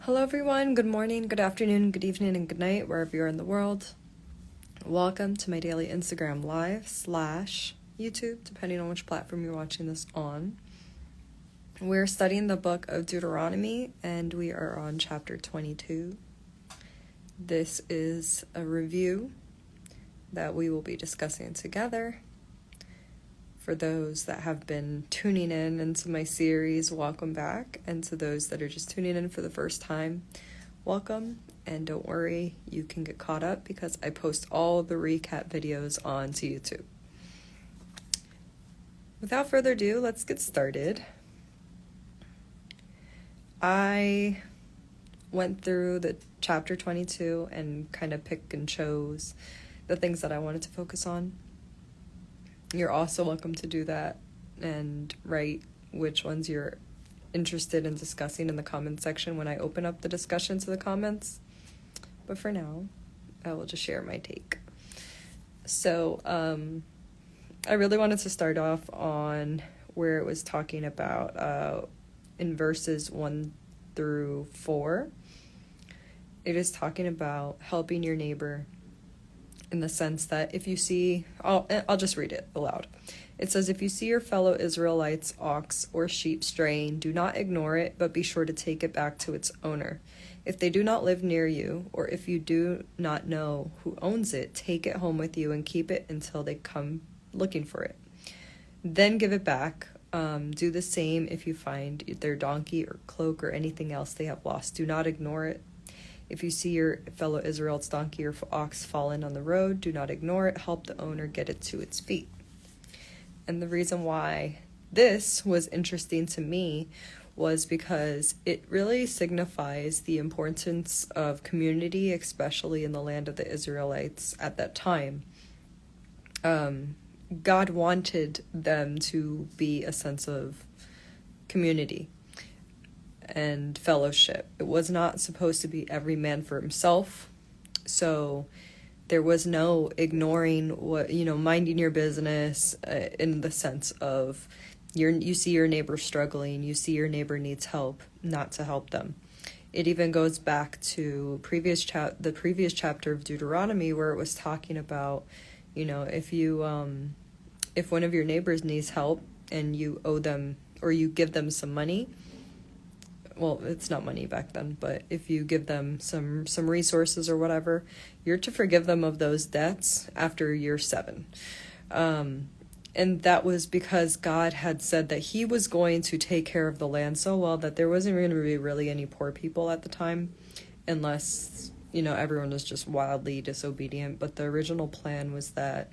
Hello everyone, good morning, good afternoon, good evening, and good night, wherever you're in the world. Welcome to my daily Instagram live / YouTube, depending on which platform you're watching this on. We're studying the book of Deuteronomy, and we are on chapter 22. This is a review that we will be discussing together. For those that have been tuning in into my series, welcome back. And to those that are just tuning in for the first time, welcome. And don't worry, you can get caught up because I post all the recap videos onto YouTube. Without further ado, let's get started. I went through the chapter 22 and kind of pick and chose the things that I wanted to focus on. You're also welcome to do that and write which ones you're interested in discussing in the comment section when I open up the discussion to the comments. But for now, I will just share my take. So, I really wanted to start off on where it was talking about in verses 1 through 4. It is talking about helping your neighbor, in the sense that if you see, I'll just read it aloud. It says, if you see your fellow Israelites' ox or sheep straying, do not ignore it, but be sure to take it back to its owner. If they do not live near you, or if you do not know who owns it, take it home with you and keep it until they come looking for it. Then give it back. Do the same if you find their donkey or cloak or anything else they have lost. Do not ignore it. If you see your fellow Israel's donkey or ox fallen on the road, do not ignore it. Help the owner get it to its feet. And the reason why this was interesting to me was because it really signifies the importance of community, especially in the land of the Israelites at that time. God wanted them to be a sense of community and fellowship. It was not supposed to be every man for himself. So there was no ignoring minding your business in the sense of you see your neighbor struggling, you see your neighbor needs help, not to help them. It even goes back to the previous chapter of Deuteronomy, where it was talking about, if one of your neighbors needs help and you owe them or you give them some money. Well, it's not money back then, but if you give them some resources or whatever, you're to forgive them of those debts after year 7. And that was because God had said that he was going to take care of the land so well that there wasn't going to be really any poor people at the time, unless, everyone was just wildly disobedient. But the original plan was that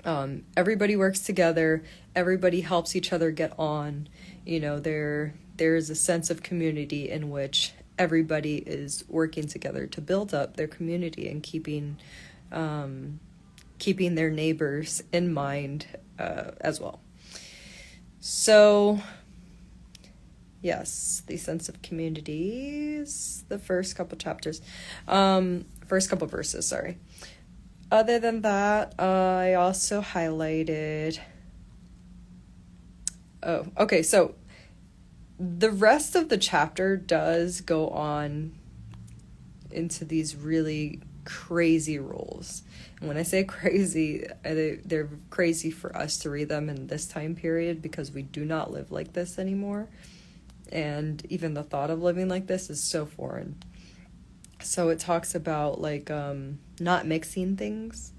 everybody works together, everybody helps each other get on, there's a sense of community in which everybody is working together to build up their community and keeping their neighbors in mind as well. So, yes, the sense of community is the first couple verses, sorry. Other than that, I also highlighted... so the rest of the chapter does go on into these really crazy rules. And when I say crazy, they're crazy for us to read them in this time period because we do not live like this anymore. And even the thought of living like this is so foreign. So it talks about not mixing things,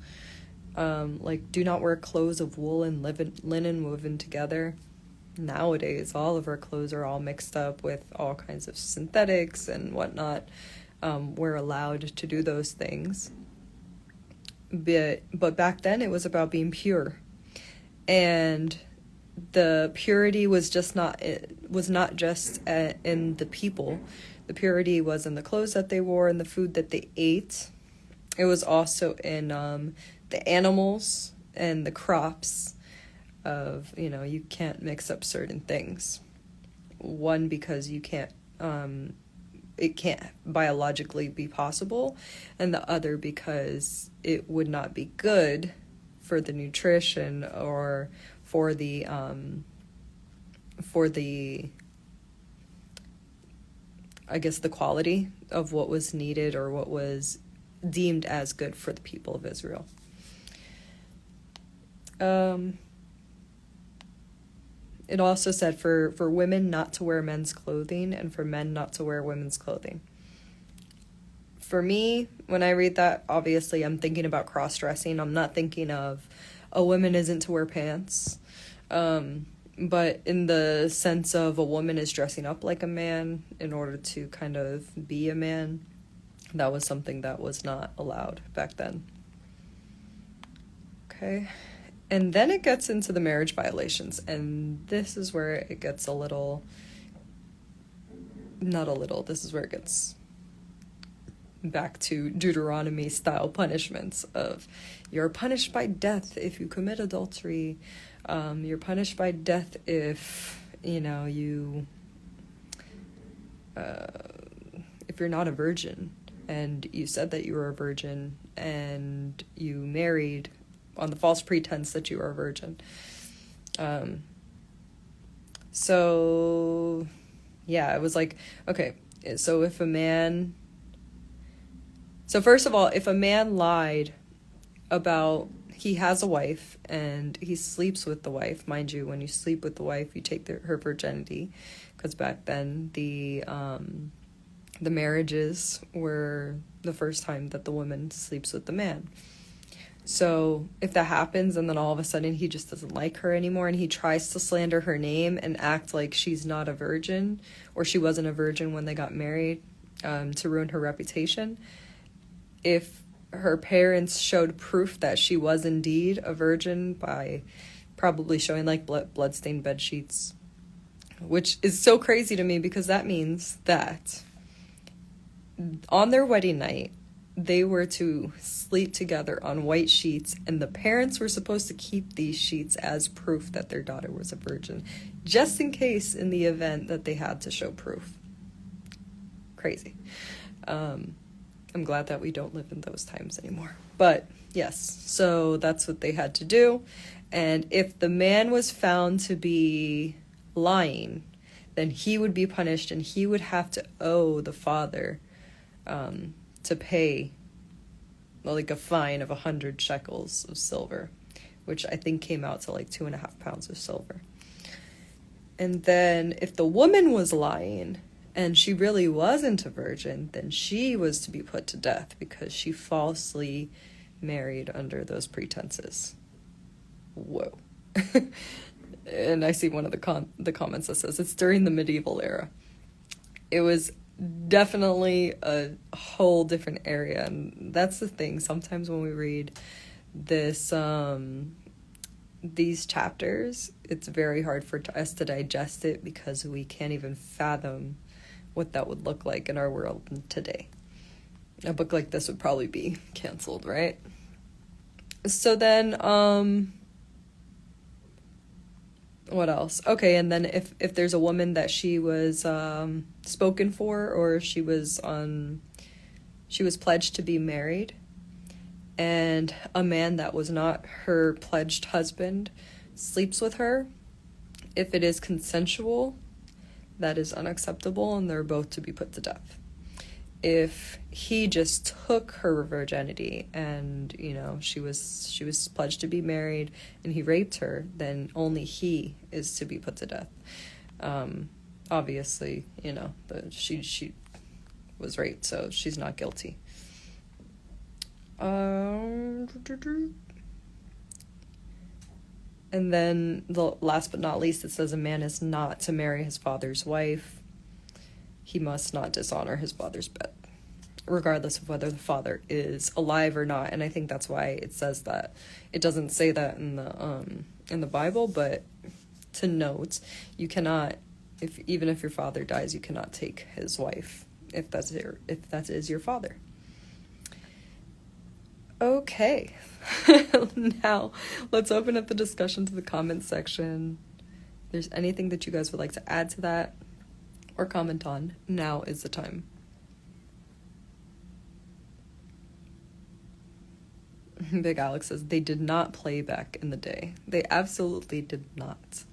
do not wear clothes of wool and linen woven together. Nowadays, all of our clothes are all mixed up with all kinds of synthetics and whatnot. We're allowed to do those things, but back then it was about being pure, and the purity was not just in the people. The purity was in the clothes that they wore and the food that they ate. It was also in the animals and the crops. Of, you can't mix up certain things. One, because you can't, it can't biologically be possible. And the other, because it would not be good for the nutrition or for the I guess, the quality of what was needed or what was deemed as good for the people of Israel. It also said for women not to wear men's clothing and for men not to wear women's clothing. For me, when I read that, obviously I'm thinking about cross-dressing. I'm not thinking of a woman isn't to wear pants. But in the sense of a woman is dressing up like a man in order to kind of be a man, that was something that was not allowed back then. Okay. And then it gets into the marriage violations. And this is where it gets this is where it gets back to Deuteronomy style punishments of you're punished by death if you commit adultery. You're punished by death if if you're not a virgin and you said that you were a virgin and you married on the false pretense that you are a virgin. So yeah, it was like, okay, so first of all, if a man lied about he has a wife and he sleeps with the wife, mind you, when you sleep with the wife, you take her virginity, because back then the marriages were the first time that the woman sleeps with the man. So if that happens and then all of a sudden he just doesn't like her anymore and he tries to slander her name and act like she's not a virgin or she wasn't a virgin when they got married, to ruin her reputation, if her parents showed proof that she was indeed a virgin by probably showing like bloodstained bed sheets, which is so crazy to me because that means that on their wedding night, they were to sleep together on white sheets, and the parents were supposed to keep these sheets as proof that their daughter was a virgin, just in case in the event that they had to show proof. Crazy. I'm glad that we don't live in those times anymore. But yes, so that's what they had to do. And if the man was found to be lying, then he would be punished and he would have to owe the father to pay like a fine of 100 shekels of silver, which I think came out to like 2.5 pounds of silver. And then if the woman was lying and she really wasn't a virgin, then she was to be put to death because she falsely married under those pretenses. Whoa. And I see one of the comments that says it's during the medieval era. It was definitely a whole different area, and that's the thing. Sometimes when we read this these chapters, it's very hard for us to digest it because we can't even fathom what that would look like in our world today. A book like this would probably be canceled, right? So then what else? Okay, and then if there's a woman that she was spoken for, or she was pledged to be married, and a man that was not her pledged husband sleeps with her, if it is consensual, that is unacceptable, and they're both to be put to death. If he just took her virginity and, she was pledged to be married and he raped her, then only he is to be put to death. Obviously, she was raped, so she's not guilty. And then the last but not least, it says a man is not to marry his father's wife. He must not dishonor his father's bed, regardless of whether the father is alive or not. And I think that's why it says that. It doesn't say that in the Bible, but to note, you cannot, even if your father dies, you cannot take his wife if that is your father. Okay, now let's open up the discussion to the comments section. If there's anything that you guys would like to add to that or comment on, now is the time. Big Alex says they did not play back in the day. They absolutely did not.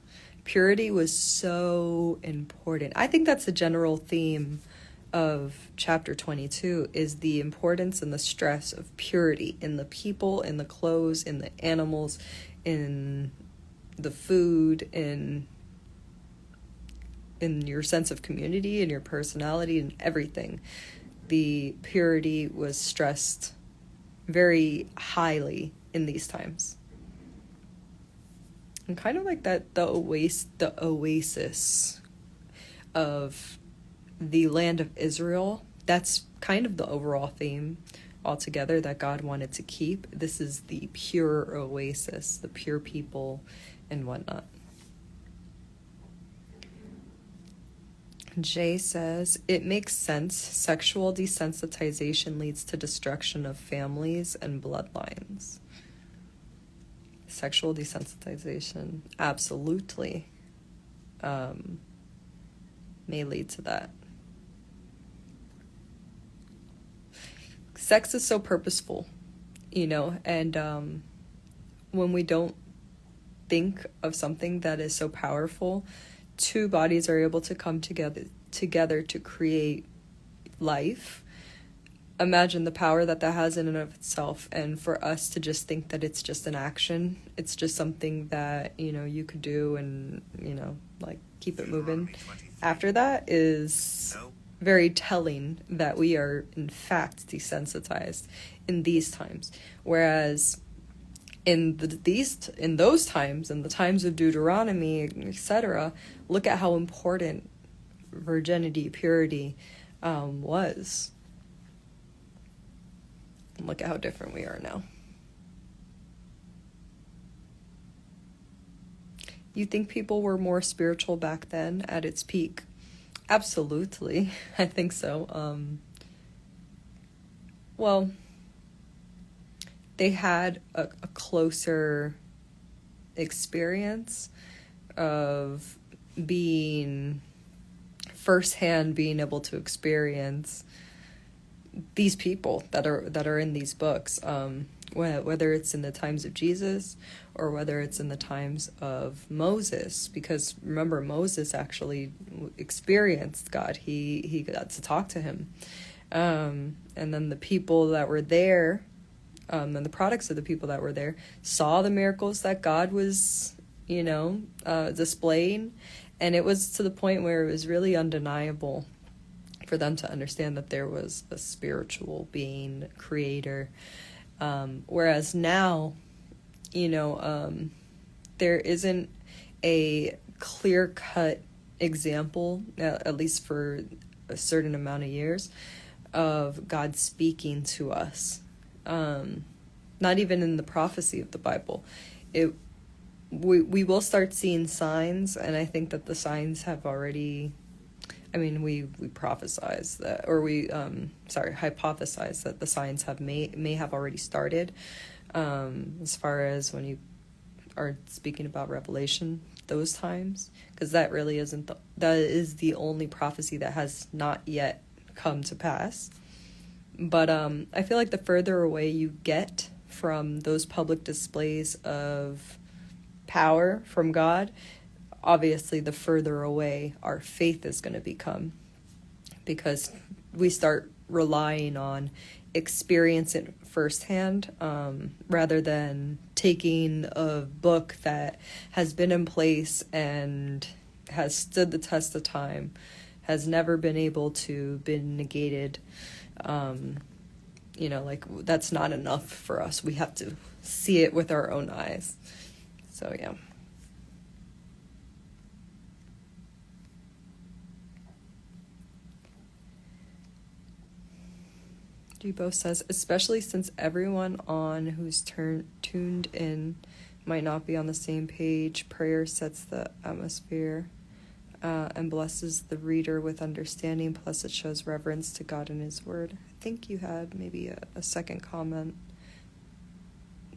Purity was so important. I think that's a general theme of chapter 22 is the importance and the stress of purity in the people, in the clothes, in the animals, in the food, in your sense of community, in your personality, and everything. The purity was stressed very highly in these times. And kind of like that, the oasis of the land of Israel, that's kind of the overall theme altogether that God wanted to keep. This is the pure oasis, the pure people and whatnot. Jay says, it makes sense. Sexual desensitization leads to destruction of families and bloodlines. Sexual desensitization absolutely may lead to that. Sex is so purposeful, and when we don't think of something that is so powerful, two bodies are able to come together to create life. Imagine the power that has in and of itself, and for us to just think that it's just an action, it's just something that, you could do and, like keep it moving. After that is very telling that we are in fact desensitized in these times. Whereas in those times, in the times of Deuteronomy, etc., look at how important virginity, purity was. And look at how different we are now. You think people were more spiritual back then at its peak? Absolutely. I think so. Well, they had a closer experience of being firsthand, being able to experience these people that are in these books, whether it's in the times of Jesus or whether it's in the times of Moses, because remember, Moses actually experienced God. He got to talk to him, and then the people that were there, and the products of the people that were there, saw the miracles that God was displaying, and it was to the point where it was really undeniable for them to understand that there was a spiritual being, creator. Whereas now, there isn't a clear-cut example, at least for a certain amount of years, of God speaking to us. Not even in the prophecy of the Bible. We will start seeing signs, and I think that the signs have already... we prophesize that, or hypothesize that the signs may have already started. As far as when you are speaking about Revelation, those times, because that really that is the only prophecy that has not yet come to pass. But I feel like the further away you get from those public displays of power from God, obviously the further away our faith is going to become, because we start relying on experience it firsthand, rather than taking a book that has been in place and has stood the test of time, has never been able to be negated. That's not enough for us. We have to see it with our own eyes. So yeah. Debo says, especially since everyone on who's tuned in might not be on the same page, prayer sets the atmosphere and blesses the reader with understanding, plus it shows reverence to God and His Word. I think you had maybe a second comment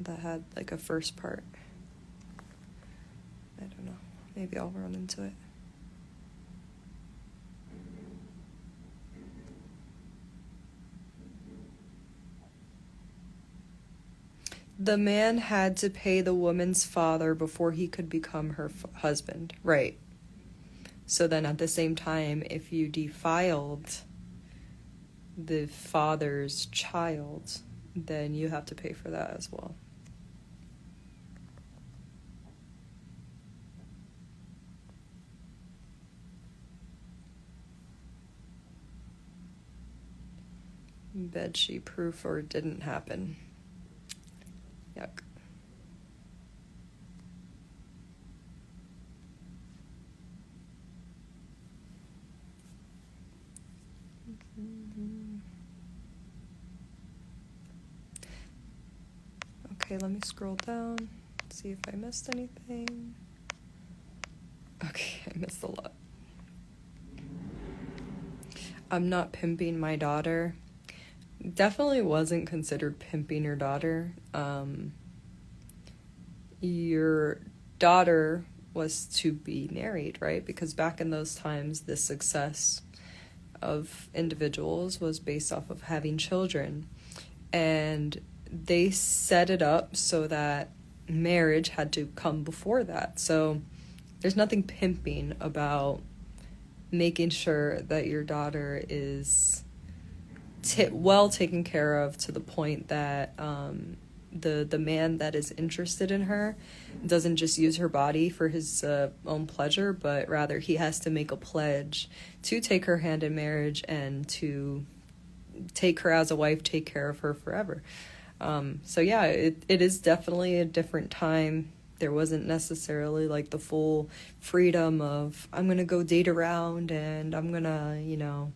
that had like a first part. I don't know. Maybe I'll run into it. The man had to pay the woman's father before he could become her husband. Right. So then at the same time, if you defiled the father's child, then you have to pay for that as well. Bedsheet proof or didn't happen. Yuck. Okay, let me scroll down, see if I missed anything. Okay, I missed a lot. I'm not pimping my daughter. Definitely wasn't considered pimping your daughter. Your daughter was to be married, right? Because back in those times, the success of individuals was based off of having children. And they set it up so that marriage had to come before that. So there's nothing pimping about making sure that your daughter is well taken care of, to the point that the man that is interested in her doesn't just use her body for his own pleasure, but rather he has to make a pledge to take her hand in marriage and to take her as a wife, take care of her forever. So yeah, it is definitely a different time. There wasn't necessarily like the full freedom of, I'm going to go date around and I'm going to,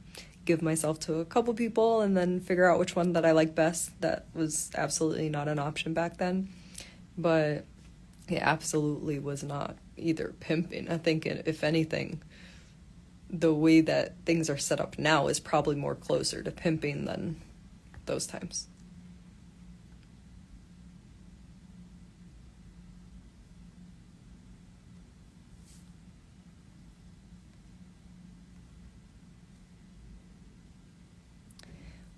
give myself to a couple people and then figure out which one that I like best. That was absolutely not an option back then. But it absolutely was not either pimping. I think, if anything, the way that things are set up now is probably more closer to pimping than those times.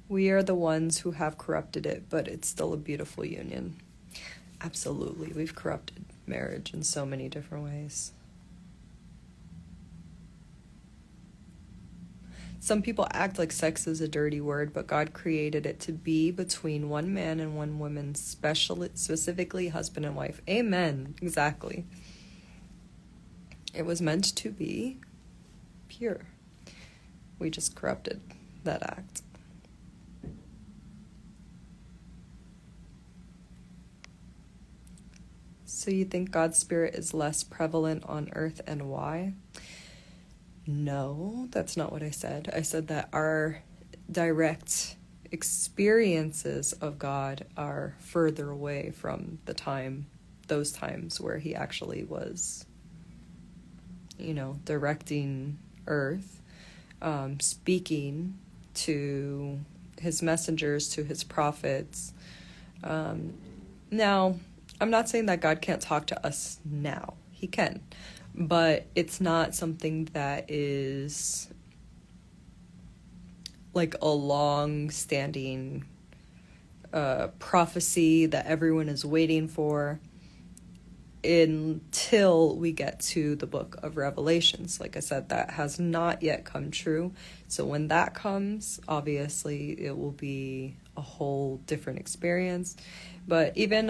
We are the ones who have corrupted it, but it's still a beautiful union. Absolutely, we've corrupted marriage in so many different ways. Some people act like sex is a dirty word, but God created it to be between one man and one woman, specifically husband and wife. Amen. Exactly. It was meant to be pure. We just corrupted that act. So you think God's Spirit is less prevalent on earth, and why? No, that's not what I said. I said that our direct experiences of God are further away from those times where he actually was, directing earth, speaking to his messengers, to his prophets. Now, I'm not saying that God can't talk to us now. He can. But it's not something that is like a long-standing prophecy that everyone is waiting for until we get to the book of Revelations. Like I said, that has not yet come true. So when that comes, obviously it will be a whole different experience. But even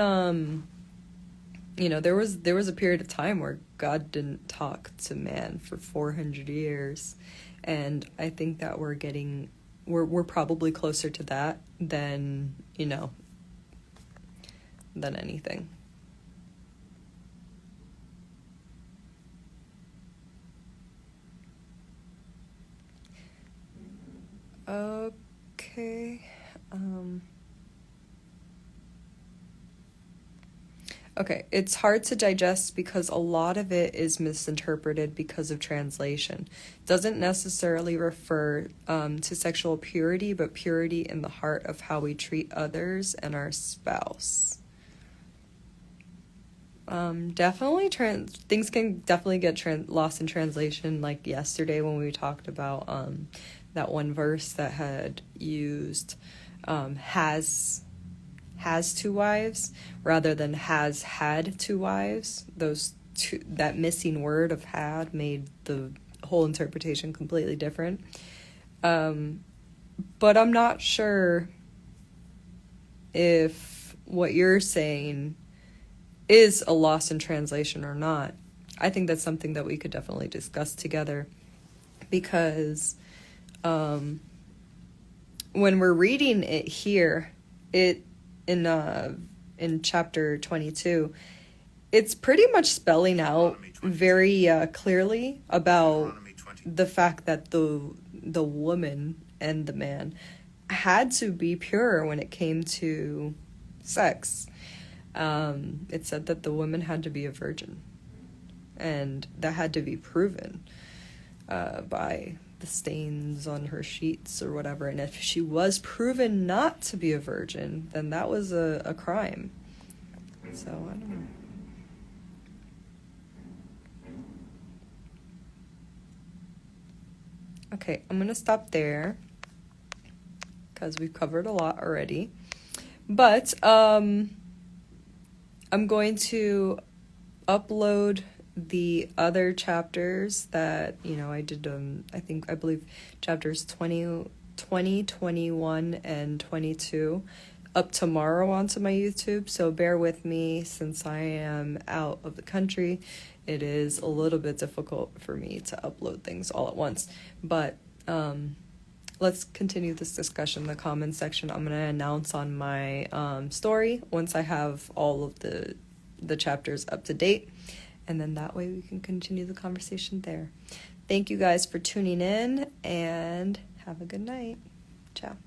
there was a period of time where God didn't talk to man for 400 years, and I think that we're probably closer to that than anything. Okay. Okay, it's hard to digest because a lot of it is misinterpreted because of translation. Doesn't necessarily refer to sexual purity, but purity in the heart of how we treat others and our spouse. Definitely, things can definitely get lost in translation. Like yesterday when we talked about that one verse that had used has two wives rather than has had two wives. That missing word of had made the whole interpretation completely different. But I'm not sure if what you're saying is a loss in translation or not. I think that's something that we could definitely discuss together, because when we're reading it here, it in chapter 22, it's pretty much spelling out very clearly about the fact that the woman and the man had to be pure when it came to sex. It said that the woman had to be a virgin, and that had to be proven by the stains on her sheets or whatever. And if she was proven not to be a virgin, then that was a crime. So I don't know. Okay, I'm gonna stop there because we've covered a lot already. But I'm going to upload the other chapters that, I did, I believe chapters 20, 21, and 22 up tomorrow onto my YouTube. So bear with me, since I am out of the country. It is a little bit difficult for me to upload things all at once. But let's continue this discussion in the comments section. I'm going to announce on my story once I have all of the chapters up to date. And then that way we can continue the conversation there. Thank you guys for tuning in, and have a good night. Ciao.